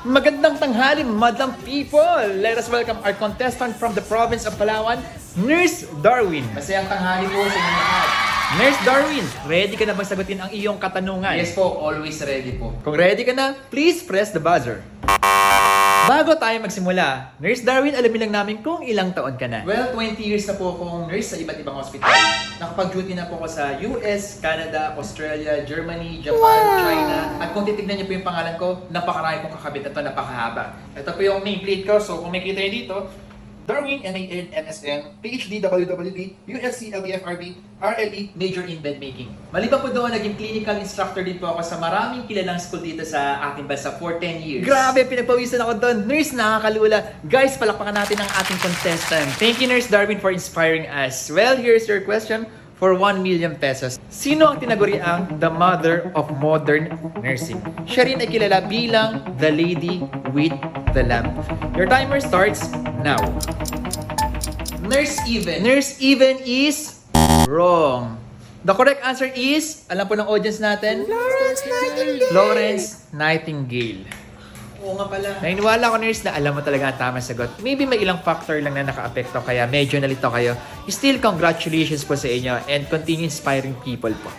Magandang tanghali, madam people! Let us welcome our contestant from the province of Palawan, Nurse Darwin. Masayang tanghali po sa inyo lahat. Nurse Darwin, ready ka na bang sagutin ang iyong katanungan? Yes po, always ready po. Kung ready ka na, please press the buzzer. Bago tayo magsimula, Nurse Darwin, alamin lang namin kung ilang taon ka na. Well, 20 years na po akong nurse sa iba't ibang hospital. Nakapag-duty na po ako sa US, Canada, Australia, Germany, Japan, China. At kung titignan niyo po yung pangalan ko, napakarami pong kakabit na to, napakahaba. Ito po yung nameplate ko, so kung makikita niyo dito, Darwin, MAN, PhD, WWD, USC, LDFRB, RLE, Major in Bed Making. Maliban po doon, naging clinical instructor din po ako sa maraming kilalang school dito sa ating bansa for 10 years. Grabe, pinagpawisan ako doon. Nurse, nakakalula. Guys, palakpakan natin ang ating contestant. Thank you, Nurse Darwin, for inspiring us. Well, here's your question for 1 million pesos. Sino ang tinaguriang the mother of modern nursing? Siya rin ay kilala bilang the lady with the lamp. Your timer starts now. Nurse Even. Nurse Even is wrong. The correct answer is, alam po ng audience natin, Florence Nightingale. Oo nga pala. Naniniwala ko, Nurse, na alam mo talaga ang tamang sagot. Maybe may ilang factor lang na naka-apekto kaya medyo nalito kayo. Still, congratulations po sa inyo and continue inspiring people po.